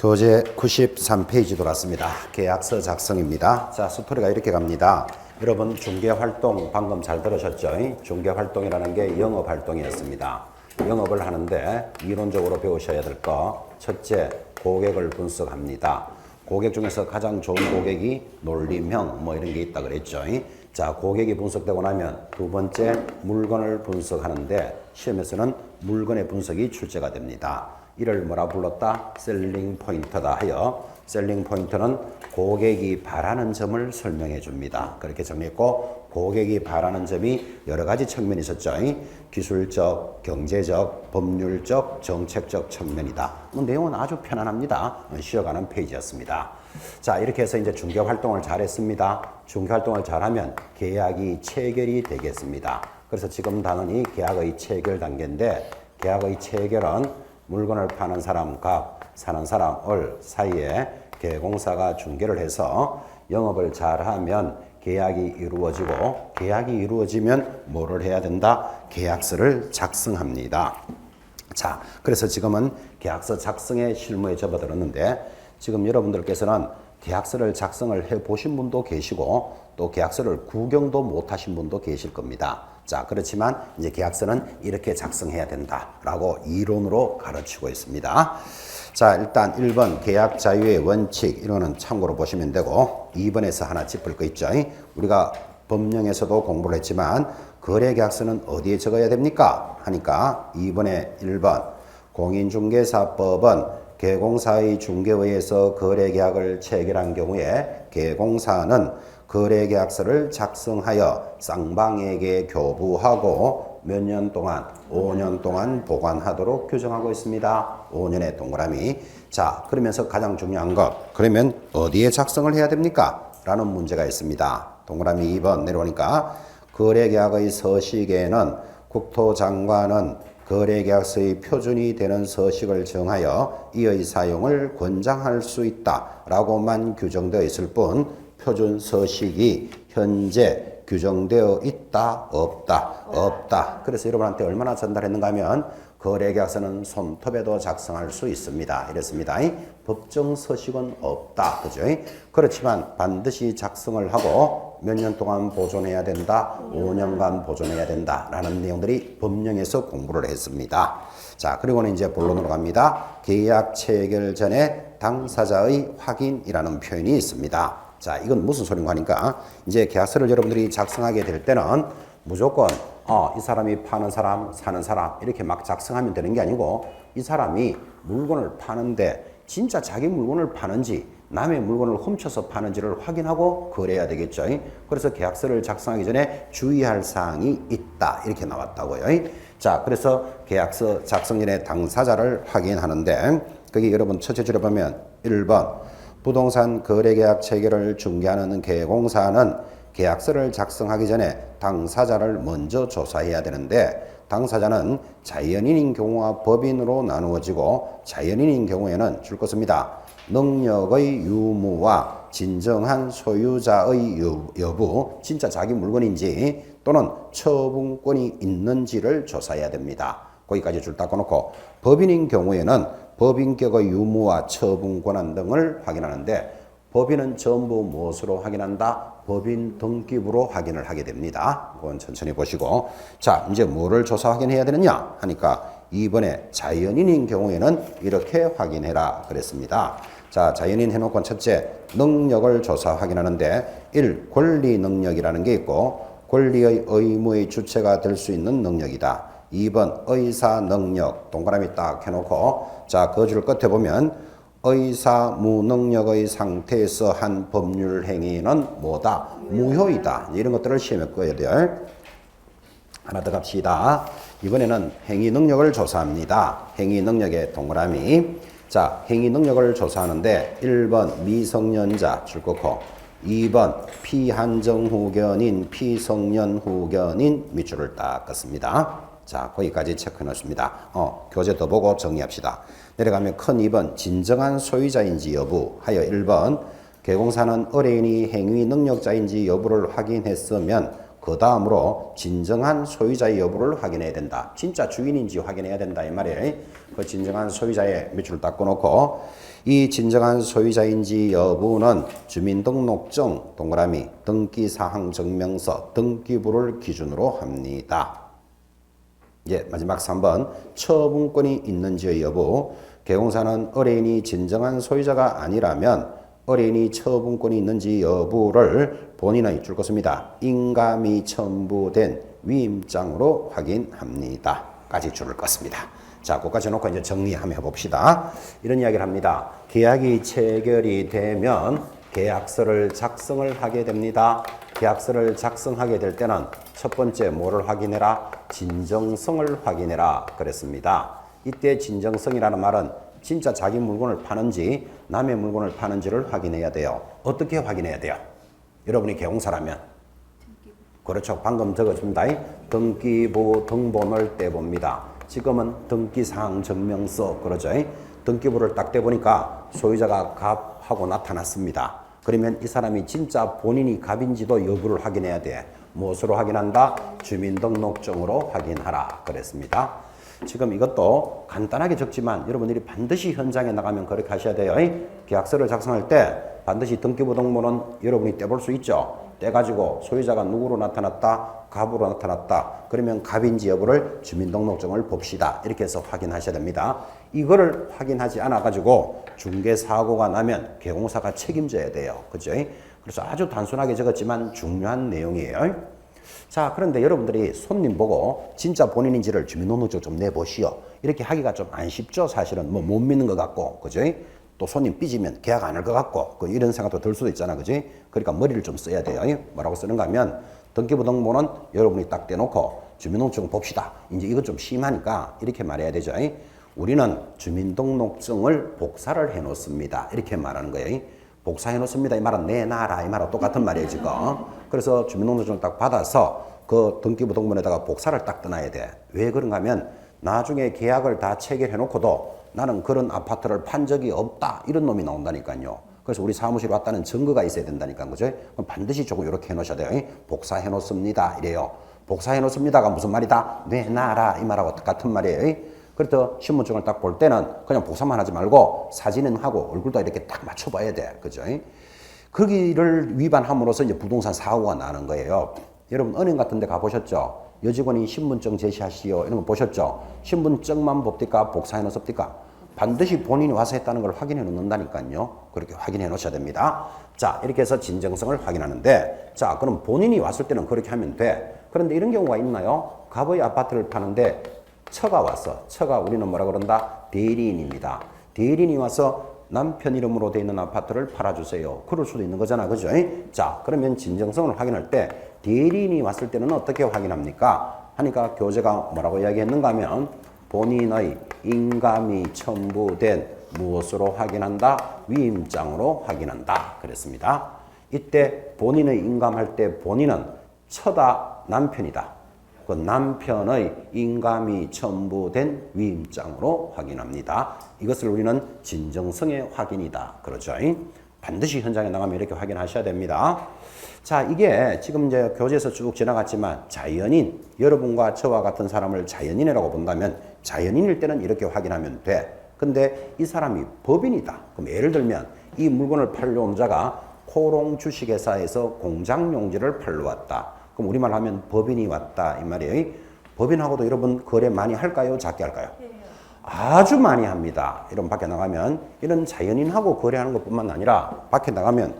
교재 93페이지 돌았습니다. 계약서 작성입니다. 자, 스토리가 이렇게 갑니다. 여러분 중개활동 방금 잘 들으셨죠? 중개활동이라는 게 영업활동이었습니다. 영업을 하는데 이론적으로 배우셔야 될 거 첫째, 고객을 분석합니다. 고객 중에서 가장 좋은 고객이 논리형 뭐 이런 게 있다 그랬죠. 자, 고객이 분석되고 나면 두 번째, 물건을 분석하는데 시험에서는 물건의 분석이 출제가 됩니다. 이를 뭐라 불렀다? 셀링 포인트다 하여 셀링 포인트는 고객이 바라는 점을 설명해 줍니다. 그렇게 정리했고 고객이 바라는 점이 여러 가지 측면이 있었죠. 기술적, 경제적, 법률적, 정책적 측면이다. 내용은 아주 편안합니다. 쉬어가는 페이지였습니다. 자, 이렇게 해서 이제 중개활동을 잘했습니다. 중개활동을 잘하면 계약이 체결이 되겠습니다. 그래서 지금 단원이 계약의 체결 단계인데 계약의 체결은 물건을 파는 사람 값, 사는 사람 을 사이에 계공사가 중개를 해서 영업을 잘하면 계약이 이루어지고 계약이 이루어지면 뭐를 해야 된다? 계약서를 작성합니다. 자, 그래서 지금은 계약서 작성의 실무에 접어들었는데 지금 여러분들께서는 계약서를 작성을 해 보신 분도 계시고 또 계약서를 구경도 못 하신 분도 계실 겁니다. 자, 그렇지만 이제 계약서는 이렇게 작성해야 된다라고 이론으로 가르치고 있습니다. 자, 일단 1번 계약 자유의 원칙 이거는 참고로 보시면 되고 2번에서 하나 짚을 거 있죠. 우리가 법령에서도 공부를 했지만 거래계약서는 어디에 적어야 됩니까? 하니까 2번에 1번 공인중개사법은 계공사의 중개에 의해서 거래계약을 체결한 경우에 계공사는 거래계약서를 작성하여 쌍방에게 교부하고 몇 년 동안? 5년 동안 보관하도록 규정하고 있습니다. 5년의 동그라미. 자, 그러면서 가장 중요한 것. 그러면 어디에 작성을 해야 됩니까? 라는 문제가 있습니다. 동그라미 2번 내려오니까 거래계약의 서식에는 국토장관은 거래계약서의 표준이 되는 서식을 정하여 이의 사용을 권장할 수 있다라고만 규정되어 있을 뿐 표준 서식이 현재 규정되어 있다, 없다, 없다. 그래서 여러분한테 얼마나 전달했는가 하면 거래계약서는 손톱에도 작성할 수 있습니다. 이랬습니다. 법정 서식은 없다. 그죠? 그렇지만 반드시 작성을 하고 몇 년 동안 보존해야 된다, 5년간 보존해야 된다. 라는 내용들이 법령에서 공부를 했습니다. 자, 그리고는 이제 본론으로 갑니다. 계약 체결 전에 당사자의 확인이라는 표현이 있습니다. 자, 이건 무슨 소린가 하니까 이제 계약서를 여러분들이 작성하게 될 때는 무조건 이 사람이 파는 사람, 사는 사람 이렇게 막 작성하면 되는 게 아니고 이 사람이 물건을 파는데 진짜 자기 물건을 파는지 남의 물건을 훔쳐서 파는지를 확인하고 거래해야 되겠죠. 그래서 계약서를 작성하기 전에 주의할 사항이 있다 이렇게 나왔다고요. 자, 그래서 계약서 작성 전에 당사자를 확인하는데 거기 여러분 첫째 줄에 보면 1번 부동산 거래계약 체결을 중개하는 계공사는 계약서를 작성하기 전에 당사자를 먼저 조사해야 되는데 당사자는 자연인인 경우와 법인으로 나누어지고 자연인인 경우에는 줄 것입니다. 능력의 유무와 진정한 소유자의 여부, 진짜 자기 물건인지 또는 처분권이 있는지를 조사해야 됩니다. 거기까지 줄 닦아놓고 법인인 경우에는 법인격의 유무와 처분 권한 등을 확인하는데 법인은 전부 무엇으로 확인한다? 법인 등기부로 확인을 하게 됩니다. 그건 천천히 보시고 자, 이제 뭐를 조사 확인해야 되느냐 하니까 2번에 자연인인 경우에는 이렇게 확인해라 그랬습니다. 자, 자연인 해놓고 첫째 능력을 조사 확인하는데 1. 권리 능력이라는 게 있고 권리의 의무의 주체가 될 수 있는 능력이다. 2번 의사 능력 동그라미 딱 해놓고 자, 그 줄 끝에 보면 의사 무능력의 상태에서 한 법률 행위는 뭐다? 무효이다. 이런 것들을 시험에 꺼야 돼요. 하나 더 갑시다. 이번에는 행위 능력을 조사합니다. 행위 능력의 동그라미. 자, 행위 능력을 조사하는데 1번 미성년자 줄 거고 2번 피한정 후견인 피성년 후견인 밑줄을 딱 긋습니다. 자, 거기까지 체크해 놓습니다. 교재 더 보고 정리합시다. 내려가면 큰 2번 진정한 소유자인지 여부 하여 1번 계공사는 의뢰인이 행위 능력자인지 여부를 확인했으면 그 다음으로 진정한 소유자의 여부를 확인해야 된다. 진짜 주인인지 확인해야 된다 이 말이에요. 그 진정한 소유자의 밑줄을 딱 꺼놓고 이 진정한 소유자인지 여부는 주민등록증 동그라미 등기사항 증명서 등기부를 기준으로 합니다. 예, 마지막 3번 처분권이 있는지의 여부. 개공사는 의뢰인이 진정한 소유자가 아니라면 의뢰인이 처분권이 있는지 여부를 본인의 줄 것입니다. 인감이 첨부된 위임장으로 확인합니다. 까지 줄을 껐습니다. 자, 그까지 놓고 이제 정리 한번 해봅시다. 이런 이야기를 합니다. 계약이 체결이 되면 계약서를 작성을 하게 됩니다. 계약서를 작성하게 될 때는 첫 번째 뭐를 확인해라? 진정성을 확인해라 그랬습니다. 이때 진정성이라는 말은 진짜 자기 물건을 파는지 남의 물건을 파는지를 확인해야 돼요. 어떻게 확인해야 돼요? 여러분이 개공사라면 그렇죠. 방금 적어줍니다. 등기부 등본을 떼봅니다. 지금은 등기사항 증명서 그러죠. 등기부를 딱 떼보니까 소유자가 갑하고 나타났습니다. 그러면 이 사람이 진짜 본인이 갑인지도 여부를 확인해야 돼. 무엇으로 확인한다? 주민등록증으로 확인하라 그랬습니다. 지금 이것도 간단하게 적지만 여러분들이 반드시 현장에 나가면 그렇게 하셔야 돼요. 계약서를 작성할 때 반드시 등기부 등본은 여러분이 떼볼 수 있죠. 떼가지고 소유자가 누구로 나타났다? 갑으로 나타났다. 그러면 갑인지 여부를 주민등록증을 봅시다. 이렇게 해서 확인하셔야 됩니다. 이거를 확인하지 않아가지고 중개사고가 나면 개공사가 책임져야 돼요. 그죠? 그래서 아주 단순하게 적었지만 중요한 내용이에요. 자, 그런데 여러분들이 손님 보고 진짜 본인인지를 주민등록증 좀 내보시오. 이렇게 하기가 좀 안 쉽죠. 사실은 뭐 못 믿는 것 같고, 그죠? 또 손님 삐지면 계약 안 할 것 같고, 이런 생각도 들 수도 있잖아, 그지? 그러니까 머리를 좀 써야 돼요. 뭐라고 쓰는가 하면 등기부 등본은 여러분이 딱 떼놓고 주민등록증 봅시다. 이제 이건 좀 심하니까 이렇게 말해야 되죠. 우리는 주민등록증을 복사를 해놓습니다. 이렇게 말하는 거예요. 복사해 놓습니다. 이 말은 내놔라 이 말하고 똑같은 말이에요 지금. 그래서 주민등록증을 딱 받아서 그 등기부 등본에다가 복사를 딱 떠나야 돼. 왜 그런가 하면 나중에 계약을 다 체결해 놓고도 나는 그런 아파트를 판 적이 없다 이런 놈이 나온다니까요. 그래서 우리 사무실에 왔다는 증거가 있어야 된다니까. 그죠? 그럼 반드시 조금 이렇게 해 놓으셔야 돼요. 복사해 놓습니다 이래요. 복사해 놓습니다가 무슨 말이다? 내놔라 이 말하고 똑같은 말이에요. 그래서 신분증을 딱 볼 때는 그냥 복사만 하지 말고 사진은 하고 얼굴도 이렇게 딱 맞춰봐야 돼. 그죠? 거기를 위반함으로써 이제 부동산 사고가 나는 거예요. 여러분 은행 같은 데 가보셨죠? 여직원이 신분증 제시하시오 이런 거 보셨죠? 신분증만 봅니까? 복사해 놓습니까? 반드시 본인이 와서 했다는 걸 확인해 놓는다니까요. 그렇게 확인해 놓으셔야 됩니다. 자, 이렇게 해서 진정성을 확인하는데, 자, 그럼 본인이 왔을 때는 그렇게 하면 돼. 그런데 이런 경우가 있나요? 갑의 아파트를 파는데 처가 왔어. 처가 우리는 뭐라 그런다? 대리인입니다. 대리인이 와서 남편 이름으로 되어 있는 아파트를 팔아주세요. 그럴 수도 있는 거잖아. 그죠? 자, 그러면 진정성을 확인할 때 대리인이 왔을 때는 어떻게 확인합니까? 하니까 교재가 뭐라고 이야기했는가 하면 본인의 인감이 첨부된 무엇으로 확인한다? 위임장으로 확인한다. 그랬습니다. 이때 본인의 인감할 때 본인은 처다 남편이다. 그 남편의 인감이 첨부된 위임장으로 확인합니다. 이것을 우리는 진정성의 확인이다. 그렇죠? 반드시 현장에 나가면 이렇게 확인하셔야 됩니다. 자, 이게 지금 이제 교재에서 쭉 지나갔지만 자연인, 여러분과 저와 같은 사람을 자연인이라고 본다면 자연인일 때는 이렇게 확인하면 돼. 근데 이 사람이 법인이다. 그럼 예를 들면 이 물건을 팔러 온 자가 코롱 주식회사에서 공장용지를 팔러 왔다. 그럼 우리말 하면 법인이 왔다 이 말이에요. 법인하고도 여러분 거래 많이 할까요? 작게 할까요? 아주 많이 합니다. 이런 밖에 나가면 이런 자연인하고 거래하는 것뿐만 아니라 밖에 나가면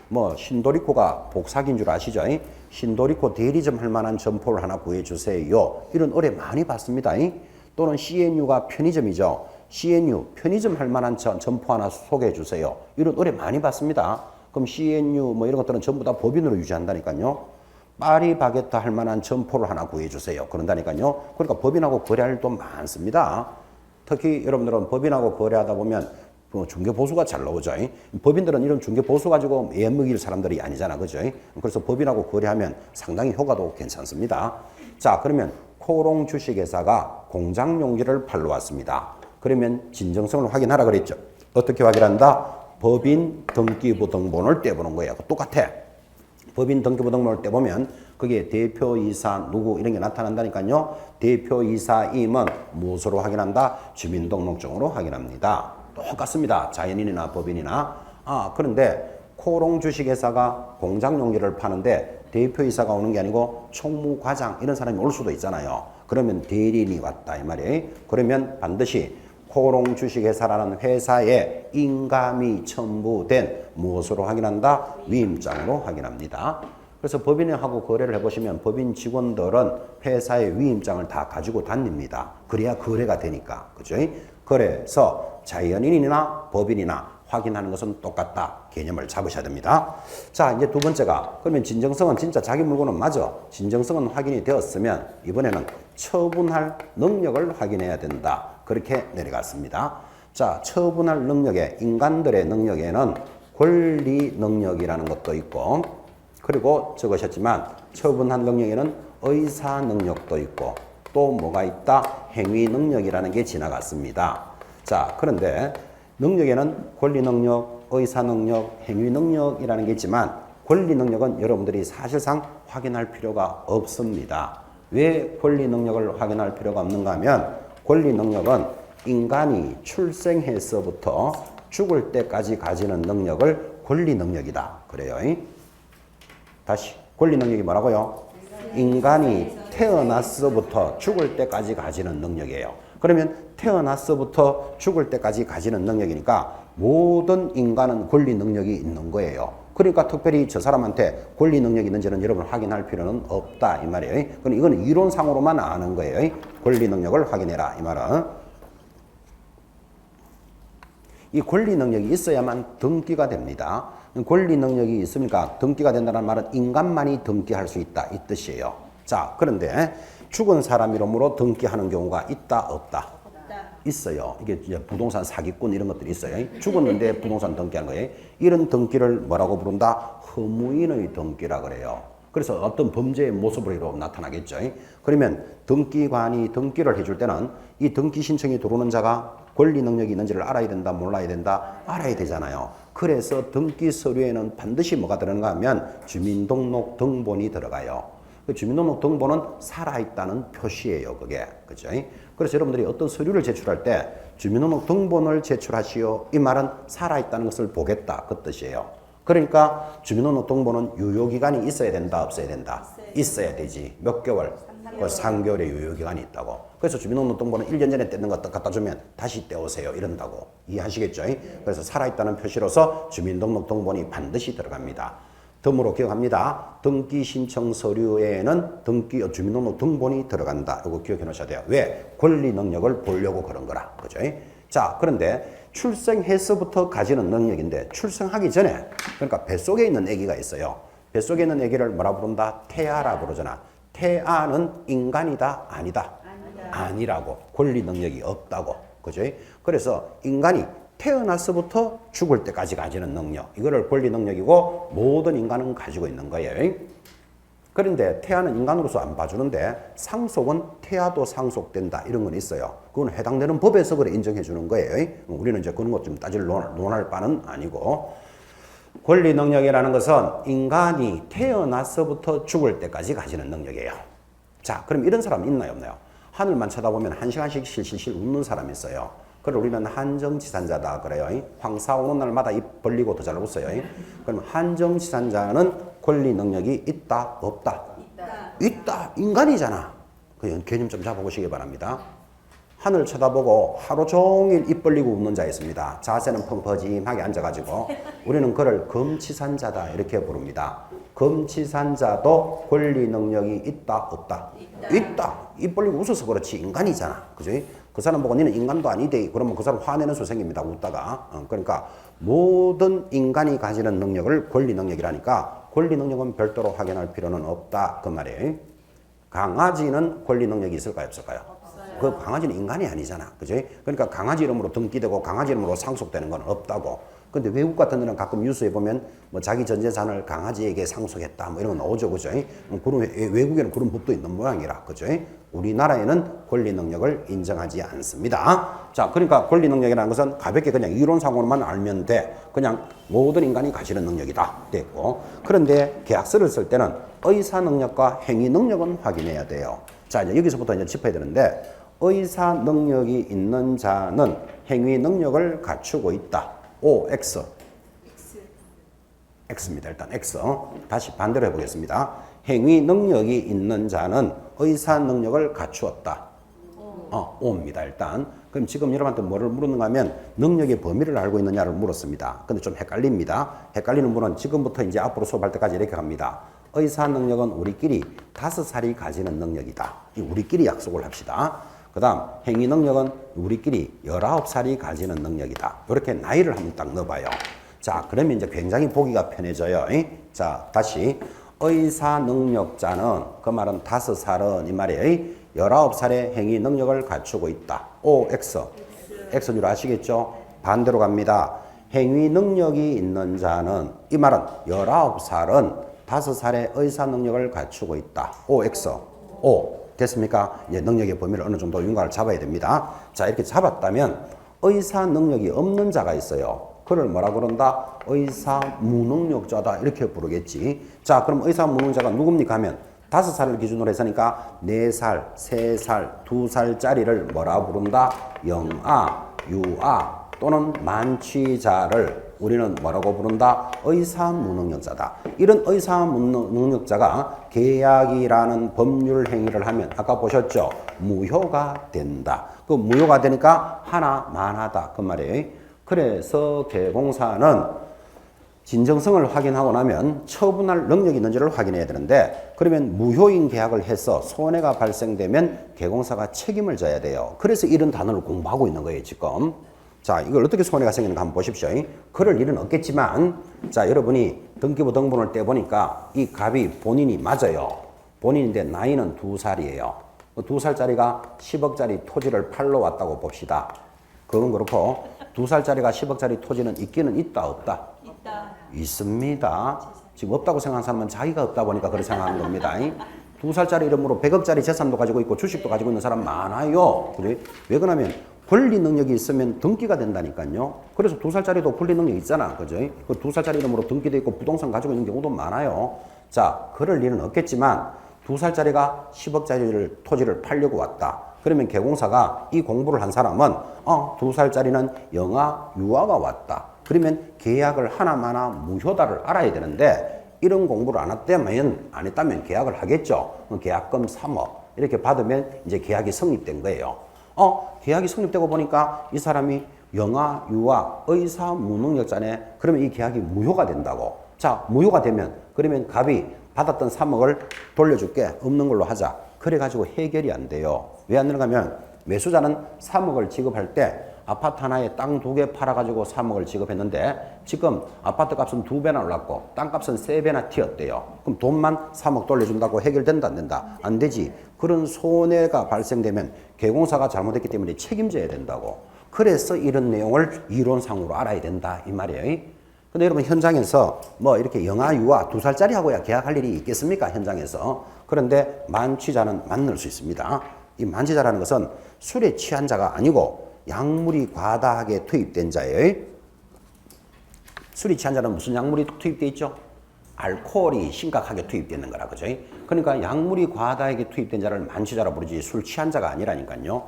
뭐 신도리코가 복사기인 줄 아시죠? 신도리코 대리점 할 만한 점포를 하나 구해주세요. 이런 의뢰 많이 받습니다. 또는 CNU가 편의점이죠. CNU 편의점 할 만한 점포 하나 소개해 주세요. 이런 의뢰 많이 받습니다. 그럼 CNU 뭐 이런 것들은 전부 다 법인으로 유지한다니까요. 파리바게트 할 만한 점포를 하나 구해주세요. 그런다니까요. 그러니까 법인하고 거래할 일도 많습니다. 특히 여러분들은 법인하고 거래하다 보면 중개보수가 잘 나오죠. 법인들은 이런 중개보수 가지고 애먹일 사람들이 아니잖아. 그죠? 그래서 법인하고 거래하면 상당히 효과도 괜찮습니다. 자, 그러면 코롱 주식회사가 공장용지를 팔러 왔습니다. 그러면 진정성을 확인하라 그랬죠. 어떻게 확인한다? 법인 등기부 등본을 떼보는 거예요. 똑같아. 법인 등기부 등본을 떼보면 그게 대표이사 누구 이런 게 나타난다니까요. 대표이사임은 무엇으로 확인한다? 주민등록증으로 확인합니다. 똑같습니다. 자연인이나 법인이나. 그런데 코롱 주식회사가 공장 용기를 파는데 대표이사가 오는 게 아니고 총무과장 이런 사람이 올 수도 있잖아요. 그러면 대리인이 왔다 이 말이에요. 그러면 반드시 코롱 주식회사라는 회사에 인감이 첨부된 무엇으로 확인한다? 위임장으로 확인합니다. 그래서 법인하고 거래를 해보시면 법인 직원들은 회사의 위임장을 다 가지고 다닙니다. 그래야 거래가 되니까. 그죠? 그래서 자연인이나 법인이나 확인하는 것은 똑같다. 개념을 잡으셔야 됩니다. 자, 이제 두 번째가 그러면 진정성은 진짜 자기 물건은 맞아. 진정성은 확인이 되었으면 이번에는 처분할 능력을 확인해야 된다. 그렇게 내려갔습니다. 자, 처분할 능력에 인간들의 능력에는 권리 능력이라는 것도 있고 그리고 적으셨지만 처분할 능력에는 의사 능력도 있고 또 뭐가 있다? 행위 능력이라는 게 지나갔습니다. 자, 그런데 능력에는 권리 능력, 의사 능력, 행위 능력이라는 게 있지만 권리 능력은 여러분들이 사실상 확인할 필요가 없습니다. 왜 권리 능력을 확인할 필요가 없는가 하면 권리 능력은 인간이 출생해서부터 죽을 때까지 가지는 능력을 권리 능력이다. 그래요. 다시 권리 능력이 뭐라고요? 인간이 태어나서부터 죽을 때까지 가지는 능력이에요. 그러면 태어나서부터 죽을 때까지 가지는 능력이니까 모든 인간은 권리 능력이 있는 거예요. 그러니까 특별히 저 사람한테 권리 능력이 있는지는 여러분 확인할 필요는 없다 이 말이에요. 그럼 이건 이론상으로만 아는 거예요. 권리 능력을 확인해라 이 말은. 이 권리 능력이 있어야만 등기가 됩니다. 권리 능력이 있으니까 등기가 된다는 말은 인간만이 등기할 수 있다 이 뜻이에요. 자, 그런데 죽은 사람 이름으로 등기하는 경우가 있다 없다? 있어요. 이게 이제 부동산 사기꾼 이런 것들이 있어요. 죽었는데 부동산 등기하는 거예요. 이런 등기를 뭐라고 부른다? 허무인의 등기라 그래요. 그래서 어떤 범죄의 모습으로 나타나겠죠. 그러면 등기관이 등기를 해줄 때는 이 등기 신청이 들어오는 자가 권리 능력이 있는지를 알아야 된다, 몰라야 된다? 알아야 되잖아요. 그래서 등기 서류에는 반드시 뭐가 들어가는가 하면 주민등록 등본이 들어가요. 그 주민등록 등본은 살아있다는 표시예요, 그게. 그죠? 그래서 여러분들이 어떤 서류를 제출할 때 주민등록 등본을 제출하시오. 이 말은 살아있다는 것을 보겠다. 그 뜻이에요. 그러니까 주민등록 등본은 유효기간이 있어야 된다, 없어야 된다? 있어야 되지. 몇 개월? 3개월의 유효기간이 있다고. 그래서 주민등록 등본은 1년 전에 떼는 것 갖다 주면 다시 떼오세요. 이런다고. 이해하시겠죠? 그래서 살아있다는 표시로서 주민등록 등본이 반드시 들어갑니다. 덤으로 기억합니다. 등기 신청 서류에는 주민등록 등본이 들어간다. 이거 기억해 놓으셔야 돼요. 왜? 권리 능력을 보려고 그런 거라. 그죠? 자, 그런데 출생해서부터 가지는 능력인데 출생하기 전에 그러니까 뱃속에 있는 아기가 있어요. 뱃속에 있는 아기를 뭐라 부른다? 태아라 부르잖아. 태아는 인간이다? 아니다? 아니라고. 권리 능력이 없다고. 그죠? 그래서 인간이 태어나서부터 죽을 때까지 가지는 능력. 이거를 권리 능력이고 모든 인간은 가지고 있는 거예요. 그런데 태아는 인간으로서 안 봐주는데 상속은 태아도 상속된다. 이런 건 있어요. 그건 해당되는 법에서 그래 인정해 주는 거예요. 우리는 이제 그런 것 좀 따질 논할 바는 아니고. 권리 능력이라는 것은 인간이 태어나서부터 죽을 때까지 가지는 능력이에요. 자, 그럼 이런 사람 있나요, 없나요? 하늘만 쳐다보면 1시간씩 실실실 웃는 사람이 있어요. 그걸 우리는 한정지산자다 그래요. 황사 오는 날마다 입 벌리고 더 잘 웃어요. 그럼 한정지산자는 권리 능력이 있다, 없다? 있다. 인간이잖아. 그 개념 좀 잡아보시기 바랍니다. 하늘 쳐다보고 하루 종일 입 벌리고 웃는 자 있습니다. 자세는 펑퍼짐하게 앉아가지고 우리는 그를 금치산자다 이렇게 부릅니다. 금치산자도 권리 능력이 있다, 없다? 있다. 입 벌리고 웃어서 그렇지 인간이잖아. 그죠? 그 사람 보고 너는 인간도 아니대. 그러면 그 사람 화내는 수생입니다. 웃다가. 그러니까 모든 인간이 가지는 능력을 권리 능력이라니까 권리 능력은 별도로 확인할 필요는 없다. 그 말이에요. 강아지는 권리 능력이 있을까요? 없을까요? 그 강아지는 인간이 아니잖아. 그죠? 그러니까 강아지 이름으로 등기되고 강아지 이름으로 상속되는 건 없다고. 근데 외국 같은 데는 가끔 뉴스에 보면 뭐 자기 전 재산을 강아지에게 상속했다 뭐 이런 거 나오죠. 그죠? 그런 외국에는 그런 법도 있는 모양이라. 그죠? 우리나라에는 권리 능력을 인정하지 않습니다. 자, 그러니까 권리 능력이라는 것은 가볍게 그냥 이론상으로만 알면 돼. 그냥 모든 인간이 가지는 능력이다. 됐고. 그런데 계약서를 쓸 때는 의사 능력과 행위 능력은 확인해야 돼요. 자, 이제 여기서부터 이제 짚어야 되는데 의사 능력이 있는 자는 행위 능력을 갖추고 있다. O, X. X입니다. 일단 X. 다시 반대로 해보겠습니다. 행위 능력이 있는 자는 의사 능력을 갖추었다. O입니다. 일단. 그럼 지금 여러분한테 뭐를 물었는가 하면 능력의 범위를 알고 있느냐를 물었습니다. 근데 좀 헷갈립니다. 헷갈리는 분은 지금부터 이제 앞으로 수업할 때까지 이렇게 갑니다. 의사 능력은 우리끼리 5살이 가지는 능력이다. 우리끼리 약속을 합시다. 그 다음 행위 능력은 우리끼리 19살이 가지는 능력이다. 이렇게 나이를 한번 딱 넣어봐요. 자, 그러면 이제 굉장히 보기가 편해져요. 자, 다시 의사 능력자는 그 말은 5살은 이 말이에요. 19살의 행위 능력을 갖추고 있다. O, X. X인 줄 아시겠죠? 반대로 갑니다. 행위 능력이 있는 자는 이 말은 19살은 5살의 의사 능력을 갖추고 있다. O, X. O. 됐습니까? 이제 능력의 범위를 어느 정도 윤곽을 잡아야 됩니다. 자, 이렇게 잡았다면 의사 능력이 없는 자가 있어요. 그를 뭐라 그런다? 의사 무능력자다. 이렇게 부르겠지. 자, 그럼 의사 무능자가 누굽니까 하면 5살을 기준으로 했으니까 4살, 3살, 2살짜리를 뭐라 부른다? 영아, 유아 또는 만취자를 우리는 뭐라고 부른다? 의사 무능력자다. 이런 의사 무능력자가 계약이라는 법률 행위를 하면 아까 보셨죠? 무효가 된다. 그 무효가 되니까 하나만 하다. 그 말이에요. 그래서 개공사는 진정성을 확인하고 나면 처분할 능력이 있는지를 확인해야 되는데 그러면 무효인 계약을 해서 손해가 발생되면 개공사가 책임을 져야 돼요. 그래서 이런 단어를 공부하고 있는 거예요, 지금. 자, 이걸 어떻게 손해가 생기는가 한번 보십시오. 그럴 일은 없겠지만, 자, 여러분이 등기부 등본을 떼보니까 이 갑이 본인이 맞아요. 본인인데 나이는 2살이에요. 2살짜리가 10억짜리 토지를 팔러 왔다고 봅시다. 그건 그렇고, 2살짜리가 10억짜리 토지는 있기는 있다, 없다? 있다. 있습니다. 지금 없다고 생각하는 사람은 자기가 없다 보니까 그렇게 생각하는 겁니다. 2살짜리 이름으로 100억짜리 재산도 가지고 있고 주식도 가지고 있는 사람 많아요. 그래? 왜 그러냐면 권리 능력이 있으면 등기가 된다니까요. 그래서 2살짜리도 권리 능력이 있잖아. 그죠? 그 2살짜리 이름으로 등기돼 있고 부동산 가지고 있는 경우도 많아요. 자, 그럴 일은 없겠지만 2살짜리가 10억짜리 토지를 팔려고 왔다. 그러면 개공사가 이 공부를 한 사람은 2살짜리는 영아, 유아가 왔다. 그러면 계약을 하나마나 무효다를 알아야 되는데 이런 공부를 안 했다면 계약을 하겠죠. 계약금 3억 이렇게 받으면 이제 계약이 성립된 거예요. 계약이 성립되고 보니까 이 사람이 영아, 유아, 의사 무능력자네. 그러면 이 계약이 무효가 된다고. 자, 무효가 되면 그러면 갑이 받았던 3억을 돌려줄게. 없는 걸로 하자. 그래가지고 해결이 안 돼요. 왜 안 되는가 하면 매수자는 3억을 지급할 때 아파트 하나에 땅 2개 팔아가지고 3억을 지급했는데 지금 아파트 값은 2배나 올랐고 땅값은 3배나 튀었대요. 그럼 돈만 3억 돌려준다고 해결된다 안 된다? 안 되지. 그런 손해가 발생되면 개공사가 잘못했기 때문에 책임져야 된다고. 그래서 이런 내용을 이론상으로 알아야 된다 이 말이에요. 근데 여러분 현장에서 뭐 이렇게 영아, 유아 2살짜리하고야 계약할 일이 있겠습니까? 현장에서. 그런데 만취자는 만날 수 있습니다. 이 만취자라는 것은 술에 취한 자가 아니고 약물이 과다하게 투입된 자예요. 술이 취한 자는 무슨 약물이 투입되어 있죠? 알코올이 심각하게 투입되는 거라 그죠? 그러니까 약물이 과다하게 투입된 자를 만취자라 부르지 술 취한 자가 아니라니까요.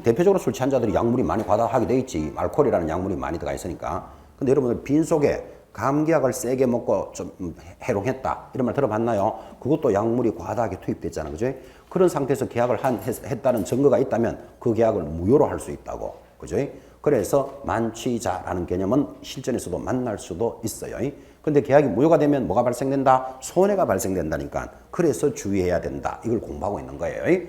대표적으로 술 취한 자들이 약물이 많이 과다하게 돼 있지. 알코올이라는 약물이 많이 들어가 있으니까. 근데 여러분들 빈속에 감기약을 세게 먹고 좀 해롱했다 이런 말 들어봤나요? 그것도 약물이 과다하게 투입됐잖아, 그죠? 그런 상태에서 계약을 했다는 증거가 있다면 그 계약을 무효로 할 수 있다고, 그죠? 그래서 만취자라는 개념은 실전에서도 만날 수도 있어요. 근데 계약이 무효가 되면 뭐가 발생된다? 손해가 발생된다니까. 그래서 주의해야 된다. 이걸 공부하고 있는 거예요.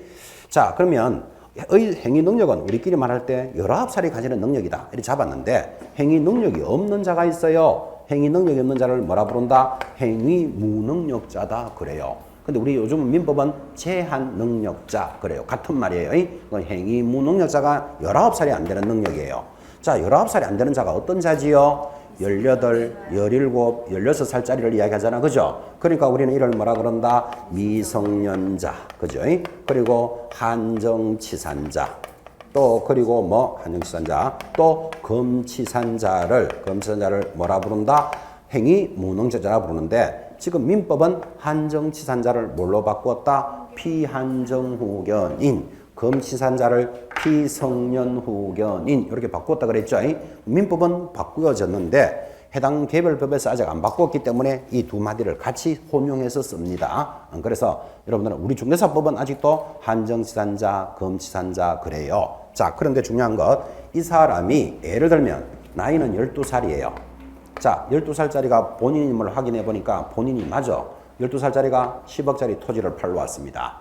자, 그러면 행위 능력은 우리끼리 말할 때 19살이 가지는 능력이다. 이렇게 잡았는데 행위 능력이 없는 자가 있어요. 행위 능력이 없는 자를 뭐라 부른다? 행위 무능력자다. 그래요. 근데 우리 요즘은 민법은 제한 능력자 그래요. 같은 말이에요. 행위 무능력자가 19살이 안 되는 능력이에요. 자, 19살이 안 되는 자가 어떤 자지요? 18, 17, 16살짜리를 이야기하잖아. 그죠? 그러니까 우리는 이를 뭐라 그런다? 미성년자. 그죠? 그리고 한정치산자. 또 그리고 뭐 한정치산자. 또 검치산자를 뭐라 부른다? 행위 무능자라 부르는데 지금 민법은 한정치산자를 뭘로 바꾸었다? 피한정후견인. 검치산자를 피성년후견인 이렇게 바꾸었다 그랬죠. 민법은 바꾸어졌는데 해당 개별법에서 아직 안 바꾸었기 때문에 이 두 마디를 같이 혼용해서 씁니다. 그래서 여러분들은 우리 중개사법은 아직도 한정치산자, 검치산자 그래요. 자, 그런데 중요한 것, 이 사람이 예를 들면 나이는 12살이에요. 자, 12살짜리가 본인임을 확인해 보니까 본인이 맞아. 12살짜리가 10억짜리 토지를 팔러 왔습니다.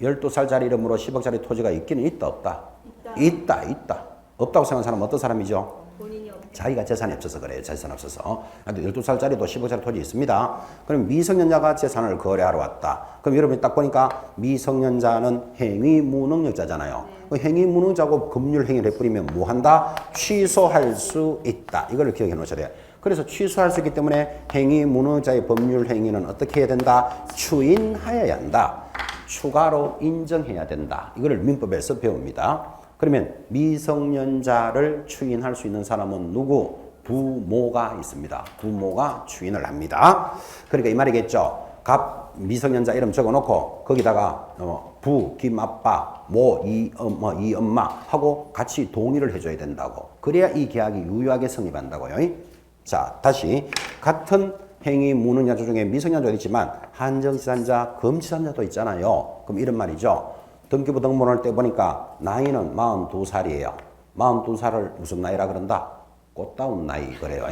12살짜리 이름으로 10억짜리 토지가 있기는 있다, 없다? 있다. 없다고 생각하는 사람은 어떤 사람이죠? 본인이 없죠. 자기가 재산이 없어서 그래요. 재산 없어서. 12살짜리도 10억짜리 토지 있습니다. 그럼 미성년자가 재산을 거래하러 왔다. 그럼 여러분이 딱 보니까 미성년자는 행위 무능력자잖아요. 그 행위 무능자고 법률 행위를 해버리면 뭐 한다? 취소할 수 있다. 이걸 기억해 놓으셔야 돼요. 그래서 취소할 수 있기 때문에 행위 무능자의 법률 행위는 어떻게 해야 된다? 추인하여야 한다. 추가로 인정해야 된다. 이거를 민법에서 배웁니다. 그러면 미성년자를 추인할 수 있는 사람은 누구? 부모가 있습니다. 부모가 추인을 합니다. 그러니까 이 말이겠죠. 미성년자 이름 적어놓고 거기다가 김아빠, 이엄마 하고 같이 동의를 해줘야 된다고. 그래야 이 계약이 유효하게 성립한다고요. 자, 다시 같은 행위 무능자조 중에 미성년자도 있지만 한정치산자, 검치산자도 있잖아요. 그럼 이런 말이죠. 등기부 등본을 때 보니까 나이는 42살이에요. 42살을 무슨 나이라 그런다? 꽃다운 나이 그래요.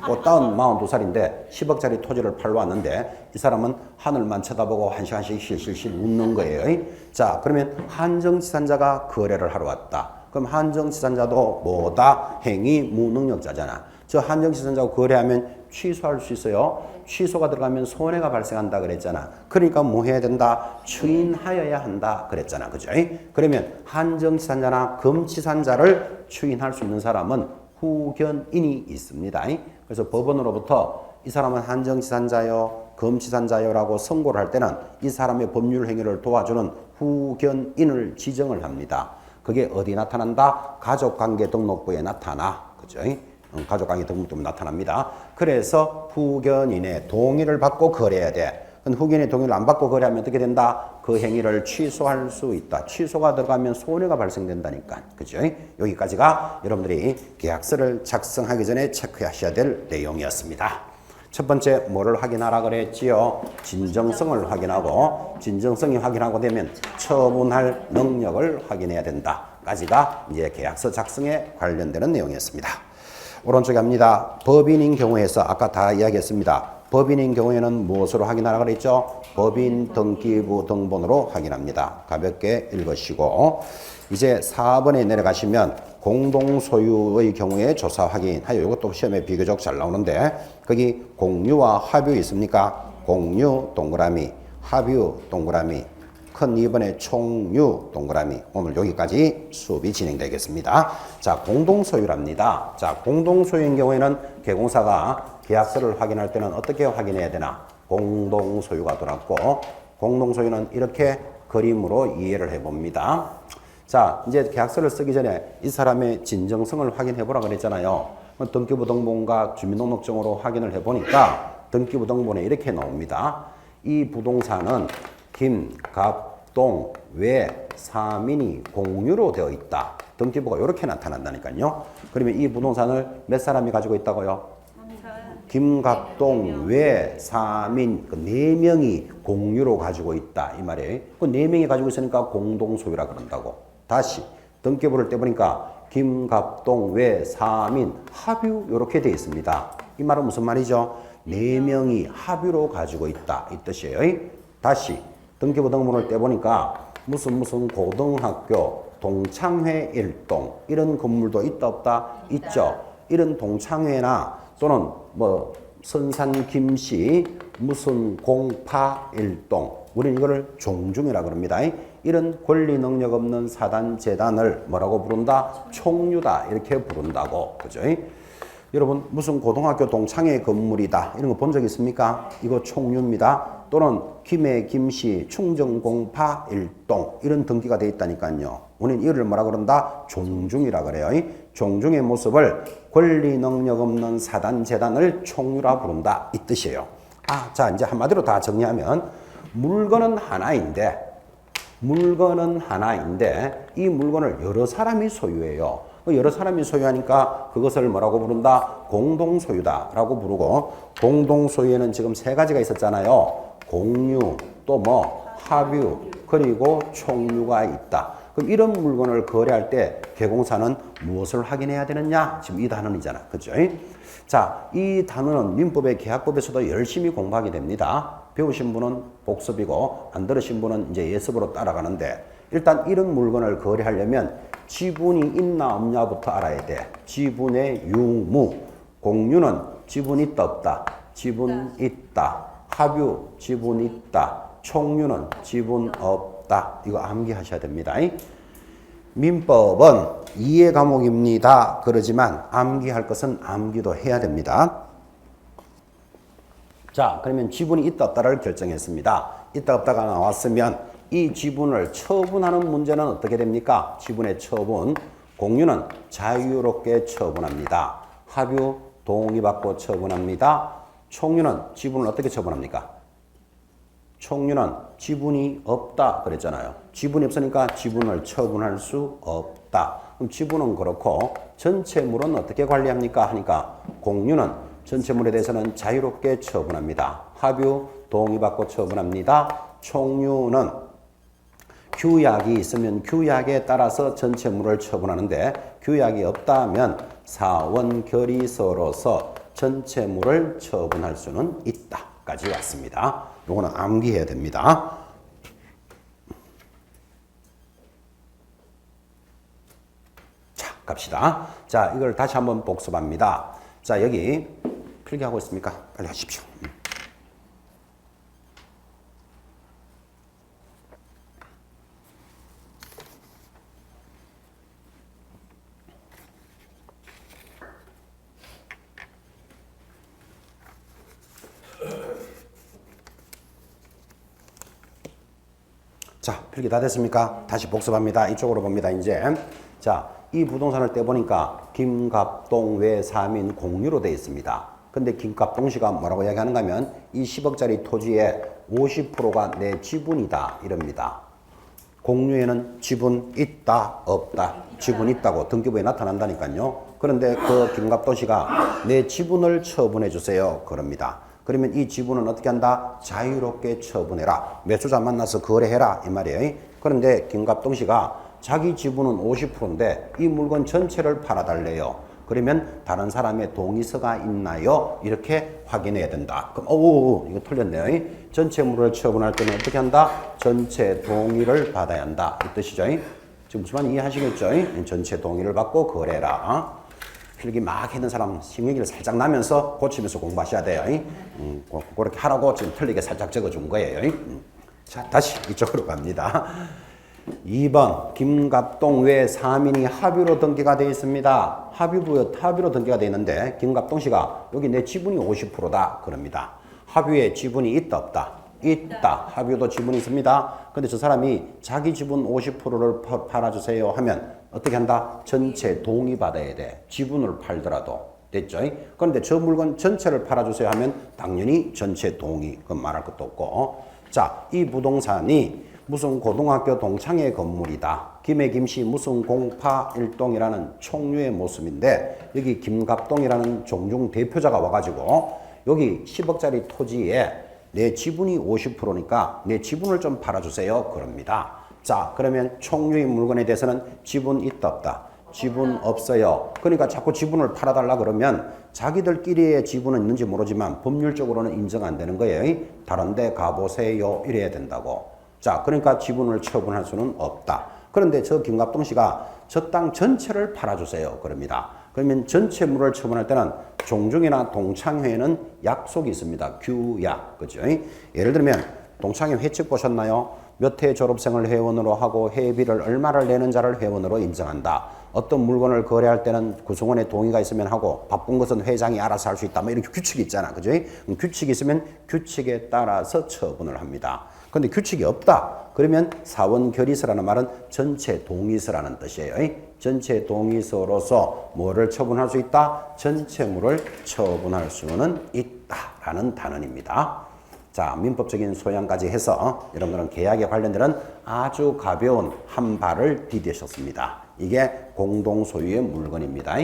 꽃다운 42살인데 10억짜리 토지를 팔러 왔는데 이 사람은 하늘만 쳐다보고 한 시간씩 실실실 웃는 거예요. 자, 그러면 한정치산자가 거래를 하러 왔다. 그럼 한정치산자도 뭐다? 행위 무능력자잖아. 저 한정치산자하고 거래하면 취소할 수 있어요. 취소가 들어가면 손해가 발생한다 그랬잖아. 그러니까 뭐 해야 된다? 추인하여야 한다 그랬잖아. 그죠? 그러면 한정치산자나 검치산자를 추인할 수 있는 사람은 후견인이 있습니다. 그래서 법원으로부터 이 사람은 한정치산자요, 검치산자요라고 선고를 할 때는 이 사람의 법률 행위를 도와주는 후견인을 지정을 합니다. 그게 어디 나타난다? 가족관계등록부에 나타나. 그죠? 가족관계 등록부에 나타납니다. 그래서 후견인의 동의를 받고 거래해야 돼. 후견인의 동의를 안 받고 거래하면 어떻게 된다? 그 행위를 취소할 수 있다. 취소가 들어가면 손해가 발생된다니까. 그죠? 여기까지가 여러분들이 계약서를 작성하기 전에 체크하셔야 될 내용이었습니다. 첫 번째 뭐를 확인하라 그랬지요? 진정성을 확인하고, 진정성이 확인하고 되면 처분할 능력을 확인해야 된다. 까지가 이제 계약서 작성에 관련되는 내용이었습니다. 오른쪽에 합니다. 법인인 경우에서 아까 다 이야기했습니다. 법인인 경우에는 무엇으로 확인하라 그랬죠? 법인 등기부 등본으로 확인합니다. 가볍게 읽으시고 이제 4번에 내려가시면 공동소유의 경우에 조사 확인하여 이것도 시험에 비교적 잘 나오는데 거기 공유와 합유 있습니까? 공유 동그라미, 합유 동그라미, 큰 2번에 총유 동그라미. 오늘 여기까지 수업이 진행되겠습니다. 자, 공동소유랍니다. 자, 공동소유인 경우에는 개공사가 계약서를 확인할 때는 어떻게 확인해야 되나? 공동소유가 들어왔고 공동소유는 이렇게 그림으로 이해를 해봅니다. 자, 이제 계약서를 쓰기 전에 이 사람의 진정성을 확인해 보라 그랬잖아요. 등기부 등본과 주민등록증으로 확인을 해보니까 등기부 등본에 이렇게 나옵니다. 이 부동산은 김갑동 외 3인이 공유로 되어 있다. 등기부가 이렇게 나타난다니까요. 그러면 이 부동산을 몇 사람이 가지고 있다고요? 김갑동 외 3인, 그 4명이 공유로 가지고 있다. 이 말이에요. 그 4명이 가지고 있으니까 공동소유라 그런다고. 다시 등기부를 떼보니까 김갑동 외 3인 합유 이렇게 되어 있습니다. 이 말은 무슨 말이죠? 4명이 합유로 가지고 있다. 이 뜻이에요. 다시 등기부 등본을 떼보니까 무슨 고등학교 동창회 1동 이런 건물도 있다 없다? 있죠. 이런 동창회나 또는 선산 김씨 무슨 공파 일동. 우리는 이거를 종중이라 그럽니다. 이런 권리 능력 없는 사단 재단을 뭐라고 부른다? 총류다. 이렇게 부른다고. 그죠? 여러분 무슨 고등학교 동창회 건물이다. 이런 거 본 적 있습니까? 이거 총류입니다. 또는 김해 김씨 충정공파 일동 이런 등기가 돼 있다니까요. 우리는 이를 뭐라 그런다? 종중이라 그래요. 종중의 모습을 권리 능력 없는 사단 재단을 총류라 부른다. 이 뜻이에요. 자 이제 한마디로 다 정리하면 물건은 하나인데 이 물건을 여러 사람이 소유해요. 여러 사람이 소유하니까 그것을 뭐라고 부른다? 공동소유다라고 부르고, 공동소유에는 지금 세 가지가 있었잖아요. 공유, 또 뭐 합유, 그리고 총유가 있다. 그럼 이런 물건을 거래할 때 개공사는 무엇을 확인해야 되느냐? 지금 이 단원이잖아. 그죠? 자, 이 단어는 민법의 계약법에서도 열심히 공부하게 됩니다. 배우신 분은 복습이고 안 들으신 분은 이제 예습으로 따라가는데, 일단 이런 물건을 거래하려면 지분이 있나 없냐부터 알아야 돼. 지분의 유무. 공유는 지분 있다 없다. 지분 있다. 합유 지분 있다. 총유는 지분 없다. 이거 암기하셔야 됩니다. 민법은 이해 과목입니다. 그러지만 암기할 것은 암기도 해야 됩니다. 자, 그러면 지분이 있다 없다를 결정했습니다. 있다 없다가 나왔으면 이 지분을 처분하는 문제는 어떻게 됩니까? 지분의 처분. 공유는 자유롭게 처분합니다. 합유 동의받고 처분합니다. 총유는 지분을 어떻게 처분합니까? 총유는 지분이 없다 그랬잖아요. 지분이 없으니까 지분을 처분할 수 없다. 그럼 지분은 그렇고 전체물은 어떻게 관리합니까? 하니까 공유는 전체물에 대해서는 자유롭게 처분합니다. 합유 동의받고 처분합니다. 총유는 규약이 있으면 규약에 따라서 전체물을 처분하는데, 규약이 없다면 사원결의서로서 전체물을 처분할 수는 있다까지 왔습니다. 요거는 암기해야 됩니다. 자, 갑시다. 자, 이걸 다시 한번 복습합니다. 자, 여기 필기하고 있습니까? 빨리 하십시오. 자, 필기 다 됐습니까? 다시 복습합니다. 이쪽으로 봅니다, 이제. 자, 이 부동산을 떼보니까 김갑동 외삼인 공유로 되어 있습니다. 근데 김갑동 씨가 뭐라고 이야기하는가 하면 이 10억짜리 토지의 50%가 내 지분이다 이럽니다. 공유에는 지분 있다 없다. 지분 있다고 등기부에 나타난다니까요. 그런데 그 김갑동 씨가 내 지분을 처분해 주세요 그럽니다. 그러면 이 지분은 어떻게 한다? 자유롭게 처분해라. 매수자 만나서 거래해라 이 말이에요. 그런데 김갑동 씨가 자기 지분은 50%인데 이 물건 전체를 팔아달래요. 그러면 다른 사람의 동의서가 있나요? 이렇게 확인해야 된다. 그럼 이거 틀렸네요. 전체물을 처분할 때는 어떻게 한다? 전체 동의를 받아야 한다. 이 뜻이죠. 지금 무슨 말 이해하시겠죠? 전체 동의를 받고 거래라. 필기 막 했는 사람 신경질 살짝 나면서 고치면서 공부하셔야 돼요. 그렇게 하라고 지금 틀리게 살짝 적어준 거예요. 자, 다시 이쪽으로 갑니다. 2번 김갑동 외 3인이 합의로 등기가 되어 있습니다. 합의로 등기가 되어 있는데 김갑동 씨가 여기 내 지분이 50%다 그럽니다. 합의에 지분이 있다 없다? 있다. 합의도 지분이 있습니다. 근데 저 사람이 자기 지분 50%를 팔아주세요 하면 어떻게 한다? 전체 동의받아야 돼. 지분을 팔더라도. 됐죠? 그런데 저 물건 전체를 팔아주세요 하면 당연히 전체 동의. 그건 말할 것도 없고. 자, 이 부동산이 무슨 고등학교 동창회 건물이다. 김해 김씨 무슨 공파 일동이라는 총류의 모습인데, 여기 김갑동이라는 종중 대표자가 와가지고 여기 10억짜리 토지에 내 지분이 50%니까 내 지분을 좀 팔아주세요 그럽니다. 자, 그러면 총류의 물건에 대해서는 지분 있다 없다? 지분 없어요. 그러니까 자꾸 지분을 팔아달라 그러면 자기들끼리의 지분은 있는지 모르지만 법률적으로는 인정 안 되는 거예요. 다른 데 가보세요 이래야 된다고. 자, 그러니까 지분을 처분할 수는 없다. 그런데 저 김갑동 씨가 저 땅 전체를 팔아주세요 그럽니다. 그러면 전체물을 처분할 때는 종중이나 동창회에는 약속이 있습니다. 규약. 그죠? 예를 들면 동창회 회칙 보셨나요? 몇 해 졸업생을 회원으로 하고 회비를 얼마를 내는 자를 회원으로 인정한다. 어떤 물건을 거래할 때는 구성원의 동의가 있으면 하고 바쁜 것은 회장이 알아서 할 수 있다. 뭐 이렇게 규칙이 있잖아. 그죠? 규칙이 있으면 규칙에 따라서 처분을 합니다. 근데 규칙이 없다. 그러면 사원 결의서라는 말은 전체 동의서라는 뜻이에요. 전체 동의서로서 뭐를 처분할 수 있다? 전체물을 처분할 수는 있다라는 단언입니다. 자, 민법적인 소양까지 해서 여러분들은 계약에 관련된 아주 가벼운 한 발을 디디셨습니다. 이게 공동소유의 물건입니다.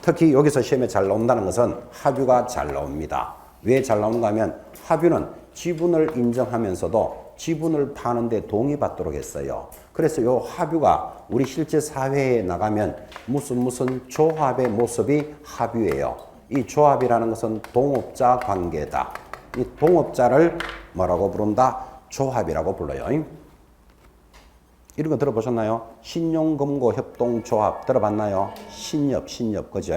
특히 여기서 시험에 잘 나온다는 것은 합유가 잘 나옵니다. 왜 잘 나오는가 하면 합유는 지분을 인정하면서도 지분을 파는데 동의받도록 했어요. 그래서 이 합유가 우리 실제 사회에 나가면 무슨 조합의 모습이 합유예요. 이 조합이라는 것은 동업자 관계다. 이 동업자를 뭐라고 부른다? 조합이라고 불러요. 이런 거 들어보셨나요? 신용금고협동조합 들어봤나요? 신협, 그죠?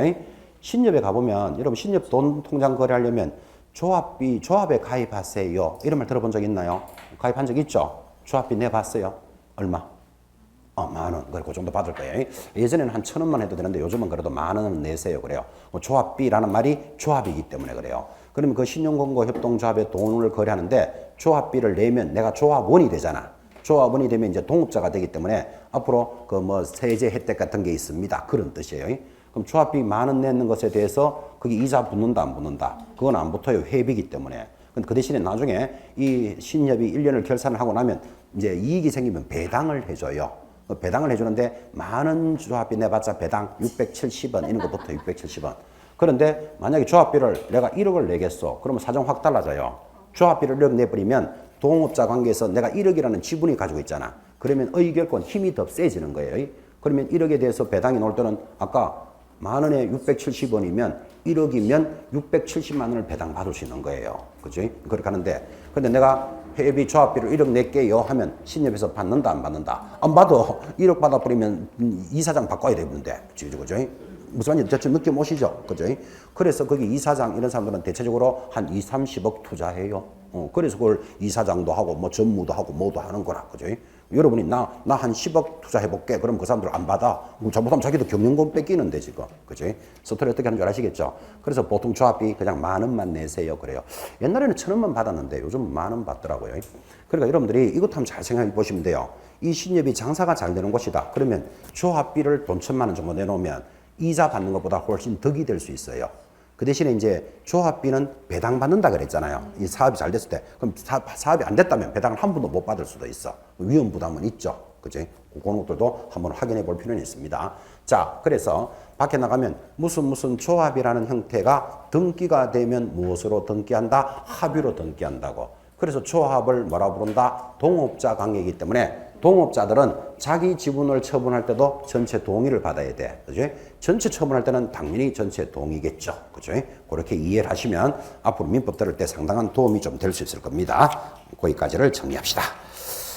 신협에 가보면, 여러분 신협 돈 통장 거래하려면 조합에 가입하세요. 이런 말 들어본 적 있나요? 가입한 적 있죠? 조합비 내봤어요? 얼마? 10,000원. 그 정도 받을 거예요. 예전에는 한 1,000원만 해도 되는데 요즘은 그래도 10,000원은 내세요. 그래요. 조합비라는 말이 조합이기 때문에 그래요. 그러면 그 신용금고협동조합에 돈을 거래하는데 조합비를 내면 내가 조합원이 되잖아. 조합원이 되면 이제 동업자가 되기 때문에 앞으로 그 뭐 세제 혜택 같은 게 있습니다. 그런 뜻이에요. 그럼 조합비 10,000원 내는 것에 대해서 그게 이자 붙는다 안 붙는다? 그건 안 붙어요. 회비이기 때문에. 근데 그 대신에 나중에 이 신협이 1년을 결산을 하고 나면 이제 이익이 생기면 배당을 해줘요. 배당을 해주는데 10,000원 조합비 내봤자 배당 670원 이런 거부터 670원. 그런데 만약에 조합비를 내가 1억을 내겠어. 그러면 사정 확 달라져요. 조합비를 1억 내버리면 동업자 관계에서 내가 1억이라는 지분이 가지고 있잖아. 그러면 의결권 힘이 더 세지는 거예요. 그러면 1억에 대해서 배당이 나올 때는 아까 10,000원에 670원이면 1억이면 670만 원을 배당 받을 수 있는 거예요. 그죠? 그렇게 하는데 근데 내가 회비 조합비를 1억 낼게요 하면 신협에서 받는다 안 받는다? 안 받아. 1억 받아버리면 이사장 바꿔야 되는데. 그죠? 무슨 말인지 대충 느낌 오시죠? 그죠? 그래서 거기 이사장 이런 사람들은 대체적으로 한 2, 30억 투자해요. 그래서 그걸 이사장도 하고 뭐 전무도 하고 뭐도 하는 거라. 그죠? 여러분이 나 한 10억 투자해볼게. 그럼 그 사람들 안 받아. 잘못하면 자기도 경영권 뺏기는데 지금. 그죠? 스토리 어떻게 하는 줄 아시겠죠? 그래서 보통 조합비 그냥 10,000원만 내세요. 그래요. 옛날에는 1,000원만 받았는데 요즘 10,000원 받더라고요. 그러니까 여러분들이 이것도 한번 잘 생각해 보시면 돼요. 이 신협이 장사가 잘 되는 곳이다. 그러면 조합비를 돈 1,000만 원 정도 내놓으면 이자 받는 것보다 훨씬 덕이 될 수 있어요. 그 대신에 이제 조합비는 배당 받는다 그랬잖아요. 이 사업이 잘 됐을 때. 그럼 사업이 안 됐다면 배당을 한 푼도 못 받을 수도 있어. 위험 부담은 있죠. 그지? 그런 것들도 한번 확인해 볼 필요는 있습니다. 자, 그래서 밖에 나가면 무슨 조합이라는 형태가 등기가 되면 무엇으로 등기한다? 합의로 등기한다고. 그래서 조합을 뭐라 부른다? 동업자 관계이기 때문에 동업자들은 자기 지분을 처분할 때도 전체 동의를 받아야 돼. 그죠? 전체 처분할 때는 당연히 전체 동의겠죠. 그죠? 그렇게 이해를 하시면 앞으로 민법 들을 때 상당한 도움이 좀 될 수 있을 겁니다. 거기까지를 정리합시다.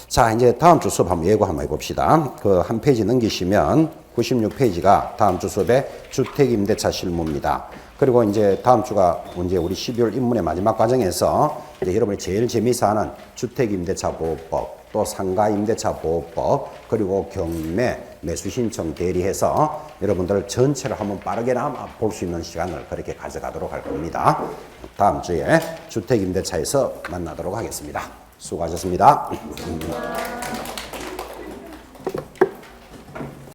자, 이제 다음 주 수업 한번 예고 한번 해봅시다. 그 한 페이지 넘기시면 96페이지가 다음 주 수업의 주택임대차 실무입니다. 그리고 이제 다음 주가 이제 우리 12월 입문의 마지막 과정에서 이제 여러분이 제일 재미있어 하는 주택임대차 보호법, 또 상가임대차 보호법, 그리고 경매, 매수신청 대리해서 여러분들 전체를 한번 빠르게나마 볼 수 있는 시간을 그렇게 가져가도록 할 겁니다. 다음 주에 주택임대차에서 만나도록 하겠습니다. 수고하셨습니다.